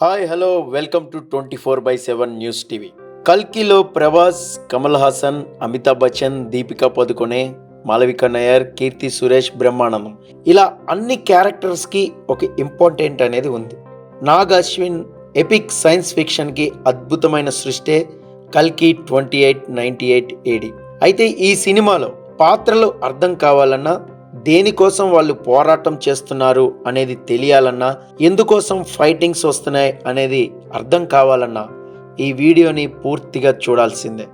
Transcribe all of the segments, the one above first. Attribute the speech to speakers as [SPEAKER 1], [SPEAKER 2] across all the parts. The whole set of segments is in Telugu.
[SPEAKER 1] Hi hello welcome to 24/7 news TV. కల్కిలో ప్రభాస్, కమల్ హాసన్, అమితాబ్ బచ్చన్, దీపికా పదుకొనే, మాలవిక నాయర్, కీర్తి సురేష్, బ్రహ్మానందం ఇలా అన్ని క్యారెక్టర్స్కి ఒక ఇంపార్టెంట్ అనేది ఉంది. నాగ్ అశ్విన్ ఎపిక్ సైన్స్ ఫిక్షన్కి అద్భుతమైన సృష్టే కల్కి 2898 ఏడి. అయితే ఈ సినిమాలో పాత్రలు అర్థం కావాలన్నా, దేనికోసం వాళ్ళు పోరాటం చేస్తున్నారు అనేది తెలియాలన్నా, ఎందుకోసం ఫైటింగ్స్ వస్తున్నాయి అనేది అర్థం కావాలన్నా ఈ వీడియోని పూర్తిగా చూడాల్సిందే.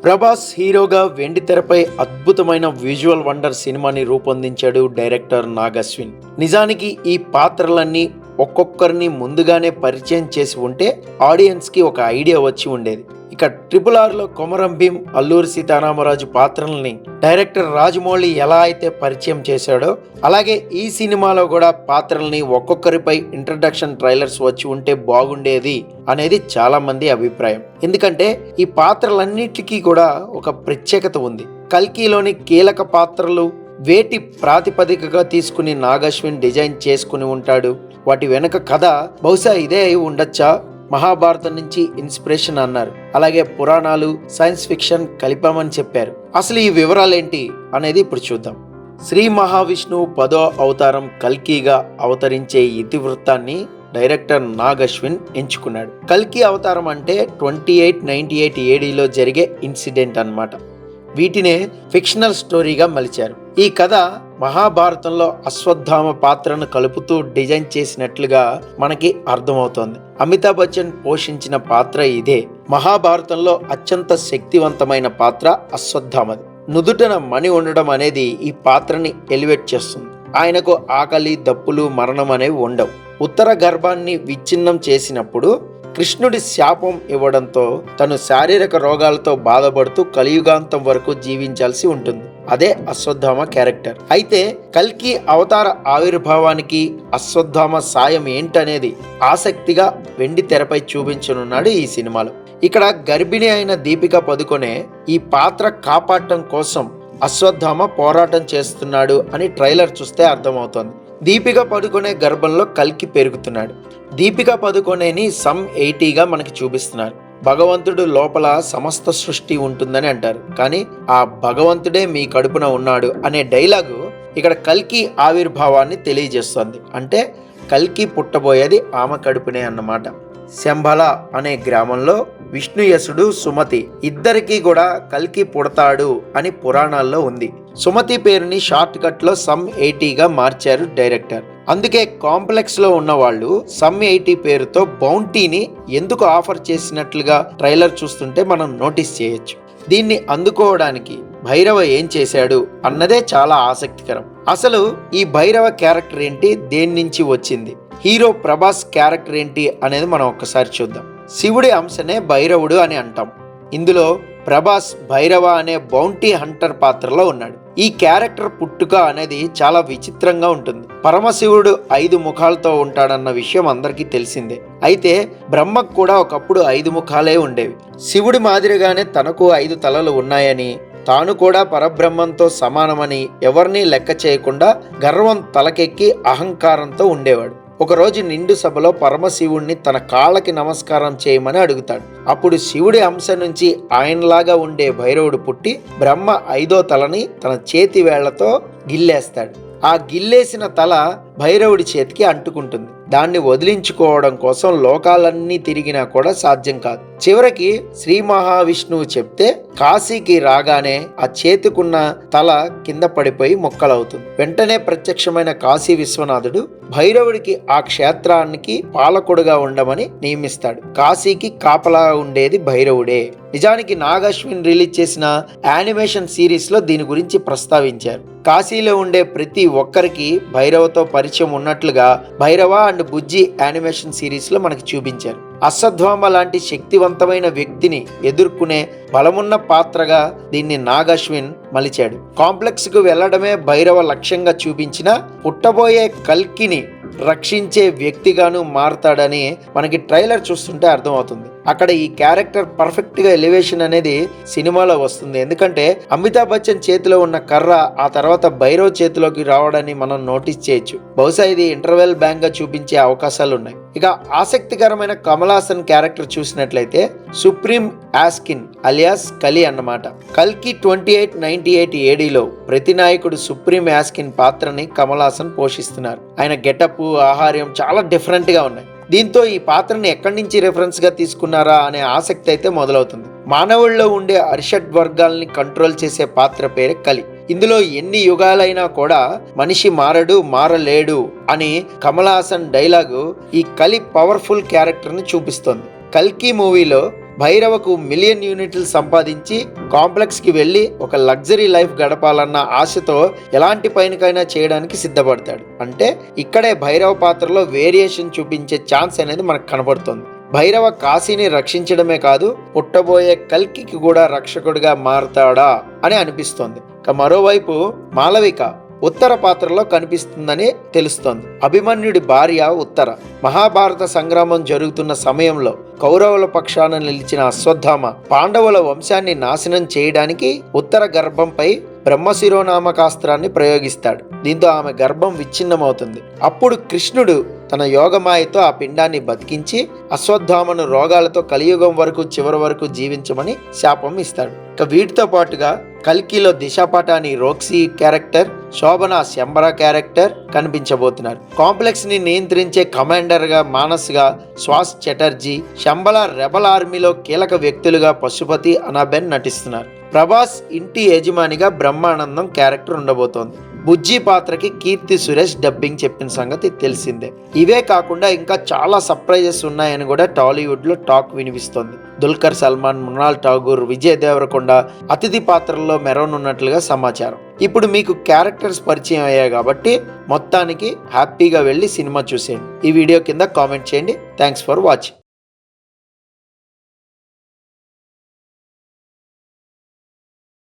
[SPEAKER 1] ప్రభాస్ హీరోగా వెండితెరపై అద్భుతమైన విజువల్ వండర్ సినిమాని రూపొందించాడు డైరెక్టర్ నాగ్ అశ్విన్. నిజానికి ఈ పాత్రలన్నీ ఒక్కొక్కరిని ముందుగానే పరిచయం చేసి ఉంటే ఆడియన్స్కి ఒక ఐడియా వచ్చి ఉండేది. ఇక RRRలో కొమరం భీం, అల్లూరి సీతారామరాజు పాత్రల్ని డైరెక్టర్ రాజమౌళి ఎలా అయితే పరిచయం చేశాడో, అలాగే ఈ సినిమాలో కూడా పాత్రల్ని ఒక్కొక్కరిపై ఇంట్రడక్షన్ ట్రైలర్స్ వచ్చి ఉంటే బాగుండేది అనేది చాలా మంది అభిప్రాయం. ఎందుకంటే ఈ పాత్రలన్నిటికీ కూడా ఒక ప్రత్యేకత ఉంది. కల్కిలోని కీలక పాత్రలు వేటి ప్రాతిపదికగా తీసుకుని నాగ్ అశ్విన్ డిజైన్ చేసుకుని ఉంటాడు. వాటి వెనక కథ బహుశా ఇదే అయి ఉండొచ్చా, మహాభారతం నుంచి ఇన్స్పిరేషన్ అన్నారు. అలాగే పురాణాలు, సైన్స్ ఫిక్షన్ కలిపామని చెప్పారు. అసలు ఈ వివరాలేంటి అనేది ఇప్పుడు చూద్దాం. శ్రీ మహావిష్ణువు 10వ అవతారం కల్కిగా అవతరించే ఇతివృత్తాన్ని డైరెక్టర్ నాగ్ అశ్విన్ ఎంచుకున్నాడు. కల్కి అవతారం అంటే 2898 ఏడీలో జరిగే ఇన్సిడెంట్ అన్నమాట. వీటినే ఫిక్షనల్ స్టోరీగా మలిచారు. ఈ కథ మహాభారతంలో అశ్వత్థామ పాత్రను కలుపుతూ డిజైన్ చేసినట్లుగా మనకి అర్థమవుతోంది. అమితాబ్ బచ్చన్ పోషించిన పాత్ర ఇదే. మహాభారతంలో అత్యంత శక్తివంతమైన పాత్ర అశ్వత్థామది. నుదుటన మణి ఉండడం అనేది ఈ పాత్రని ఎలివేట్ చేస్తుంది. ఆయనకు ఆకలి, దప్పులు, మరణం అనేవి ఉండవు. ఉత్తర గర్భాన్ని విచ్ఛిన్నం చేసినప్పుడు కృష్ణుడి శాపం ఇవ్వడంతో తను శారీరక రోగాలతో బాధపడుతూ కలియుగాంతం వరకు జీవించాల్సి ఉంటుంది. అదే అశ్వత్థామ క్యారెక్టర్. అయితే కల్కి అవతార ఆవిర్భావానికి అశ్వత్థామ సాయం ఏంటనేది ఆసక్తిగా వెండి తెరపై చూపించనున్నాడు ఈ సినిమాలో. ఇక్కడ గర్భిణి అయిన దీపికా పదుకొనే ఈ పాత్ర కాపాడటం కోసం అశ్వత్థామ పోరాటం చేస్తున్నాడు అని ట్రైలర్ చూస్తే అర్థమవుతోంది. దీపికా పదుకొనే గర్భంలో కల్కి పెరుగుతున్నాడు. దీపికా పదుకొనేని సమ్ 80గా మనకి చూపిస్తున్నారు. భగవంతుడు లోపల సమస్త సృష్టి ఉంటుందని అంటారు, కానీ ఆ భగవంతుడే మీ కడుపున ఉన్నాడు అనే డైలాగు ఇక్కడ కల్కి ఆవిర్భావాన్ని తెలియజేస్తుంది. అంటే కల్కి పుట్టబోయేది ఆమె కడుపునే అన్నమాట. శంభల అనే గ్రామంలో విష్ణుయసుడు, సుమతి ఇద్దరికీ కూడా కల్కి పుడతాడు అని పురాణాల్లో ఉంది. సుమతి పేరుని షార్ట్ కట్ లో సమ్ 80గా మార్చారు డైరెక్టర్. అందుకే కాంప్లెక్స్ లో ఉన్న వాళ్ళు సమ్ 80 పేరుతో బౌంటీని ఎందుకు ఆఫర్ చేసినట్లుగా ట్రైలర్ చూస్తుంటే మనం నోటీస్ చేయొచ్చు. దీన్ని అందుకోవడానికి భైరవ ఏం చేశాడు అన్నదే చాలా ఆసక్తికరం. అసలు ఈ భైరవ క్యారెక్టర్ ఏంటి, దేని నుంచి వచ్చింది, హీరో ప్రభాస్ క్యారెక్టర్ ఏంటి అనేది మనం ఒక్కసారి చూద్దాం. శివుడి అంశనే భైరవుడు అని అంటాం. ఇందులో ప్రభాస్ భైరవ అనే బౌంటీ హంటర్ పాత్రలో ఉన్నాడు. ఈ క్యారెక్టర్ పుట్టుక అనేది చాలా విచిత్రంగా ఉంటుంది. పరమశివుడు 5 ముఖాలతో ఉంటాడన్న విషయం అందరికీ తెలిసిందే. అయితే బ్రహ్మకు కూడా ఒకప్పుడు 5 ముఖాలే ఉండేవి. శివుడి మాదిరిగానే తనకు 5 తలలు ఉన్నాయని, తాను కూడా పరబ్రహ్మంతో సమానమని ఎవరినీ లెక్క చేయకుండా గర్వం తలకెక్కి అహంకారంతో ఉండేవాడు. ఒకరోజు నిండు సభలో పరమశివుణ్ణి తన కాళ్ళకి నమస్కారం చేయమని అడుగుతాడు. అప్పుడు శివుడి అంశ నుంచి ఆయనలాగా ఉండే భైరవుడు పుట్టి బ్రహ్మ 5వ తలని తన చేతి వేళ్లతో గిల్లేస్తాడు. ఆ గిల్లేసిన తల భైరవుడి చేతికి అంటుకుంటుంది. దాన్ని వదిలించుకోవడం కోసం లోకాలన్నీ తిరిగినా కూడా సాధ్యం కాదు. చివరికి శ్రీ మహావిష్ణువు చెప్తే కాశీకి రాగానే ఆ చేతికున్న తల కింద పడిపోయి మొక్కలవుతుంది. వెంటనే ప్రత్యక్షమైన కాశీ విశ్వనాథుడు భైరవుడికి ఆ క్షేత్రానికి పాలకుడుగా ఉండమని నియమిస్తాడు. కాశీకి కాపలా ఉండేది భైరవుడే. నిజానికి నాగ్ అశ్విన్ రిలీజ్ చేసిన యానిమేషన్ సిరీస్ లో దీని గురించి ప్రస్తావించారు. కాశీలో ఉండే ప్రతి ఒక్కరికి భైరవతో పరిచయం ఉన్నట్లుగా Bhairava and Bujji animation series లో మనకి చూపించారు. అశ్వత్థామ లాంటి శక్తివంతమైన వ్యక్తిని ఎదుర్కొనే బలమున్న పాత్రగా దీన్ని నాగ్ అశ్విన్ మలిచాడు. కాంప్లెక్స్ కు వెళ్లడమే భైరవ లక్ష్యంగా చూపించిన పుట్టబోయే కల్కిని రక్షించే వ్యక్తిగాను మారతాడని మనకి ట్రైలర్ చూస్తుంటే అర్థమవుతుంది. అక్కడ ఈ క్యారెక్టర్ పర్ఫెక్ట్ గా ఎలివేషన్ అనేది సినిమాలో వస్తుంది. ఎందుకంటే అమితాబ్ బచ్చన్ చేతిలో ఉన్న కర్ర ఆ తర్వాత భైరవ్ చేతిలోకి రావడాన్ని మనం నోటీస్ చేయొచ్చు. బహుశా ఇది ఇంటర్వెల్ బ్యాంక్ గా చూపించే అవకాశాలు ఉన్నాయి. ఇక ఆసక్తికరమైన కమల్ హాసన్ క్యారెక్టర్ చూసినట్లయితే సుప్రీం యాస్కిన్ అలియాస్ కలి అన్నమాట. కల్కి 2898 ఏడీలో ప్రతి నాయకుడు సుప్రీం యాస్కిన్ పాత్రని కమల్ హాసన్ పోషిస్తున్నారు. ఆయన గెటప్, ఆహార్యం చాలా డిఫరెంట్ గా ఉన్నాయి. దీంతో ఈ పాత్రని ఎక్కడి నుంచి రెఫరెన్స్ గా తీసుకున్నారా అనే ఆసక్తి అయితే మొదలవుతుంది. మానవుల్లో ఉండే అరిషడ్ వర్గాల్ని కంట్రోల్ చేసే పాత్ర పేరే కలి. ఇందులో ఎన్ని యుగాలైనా కూడా మనిషి మారలేడు అని కమల్ హాసన్ డైలాగు ఈ కలి పవర్ఫుల్ క్యారెక్టర్ ని చూపిస్తోంది. కల్కి మూవీలో భైరవకు 1,000,000 యూనిట్లు సంపాదించి కాంప్లెక్స్ కి వెళ్లి ఒక లగ్జరీ లైఫ్ గడపాలన్న ఆశతో ఎలాంటి పైనకైనా చేయడానికి సిద్ధపడతాడు. అంటే ఇక్కడే భైరవ పాత్రలో వేరియేషన్ చూపించే ఛాన్స్ అనేది మనకు కనబడుతుంది. భైరవ కాశీని రక్షించడమే కాదు, పుట్టబోయే కల్కి కూడా రక్షకుడిగా మారతాడా అని అనిపిస్తోంది. ఇక మరోవైపు మాలవిక ఉత్తర పాత్రలో కనిపిస్తుందని తెలుస్తోంది. అభిమన్యుడి భార్య ఉత్తర. మహాభారత సంగ్రామం జరుగుతున్న సమయంలో కౌరవుల పక్షాన నిలిచిన అశ్వత్థామ పాండవుల వంశాన్ని నాశనం చేయడానికి ఉత్తర గర్భంపై బ్రహ్మశిరోనామకాస్త్రాన్ని ప్రయోగిస్తాడు. దీంతో ఆమె గర్భం విచ్ఛిన్నమవుతుంది. అప్పుడు కృష్ణుడు తన యోగమాయతో ఆ పిండాన్ని బతికించి అశ్వత్థామను రోగాలతో కలియుగం వరకు చివరి వరకు జీవించమని శాపం ఇస్తాడు. ఇక వీటితో పాటుగా కల్కిలో దిశా పటాని రోక్సీ క్యారెక్టర్, శోభన శంబరా క్యారెక్టర్ కనిపించబోతున్నారు. కాంప్లెక్స్ ని నియంత్రించే కమాండర్ గా మానస్ గా శ్వాస్ చటర్జీ, శంబల రెబల్ ఆర్మీలో కీలక వ్యక్తులుగా పశుపతి, అనాబెన్ నటిస్తున్నారు. ప్రభాస్ ఇంటి యజమానిగా బ్రహ్మానందం క్యారెక్టర్ ఉండబోతోంది. బుజ్జి పాత్రకి కీర్తి సురేష్ డబ్బింగ్ చెప్పిన సంగతి తెలిసిందే. ఇవే కాకుండా ఇంకా చాలా సర్ప్రైజెస్ ఉన్నాయని కూడా టాలీవుడ్ లో టాక్ వినిపిస్తోంది. దుల్కర్ సల్మాన్, మృణాల్ ఠాగూర్, విజయ్ దేవరకొండ అతిథి పాత్రల్లో మెరవనున్నట్లుగా సమాచారం. ఇప్పుడు మీకు క్యారెక్టర్స్ పరిచయం అయ్యాయి కాబట్టి మొత్తానికి హ్యాపీగా వెళ్ళి సినిమా చూసేయండి. ఈ వీడియో కింద కామెంట్ చేయండి. Thanks for watching.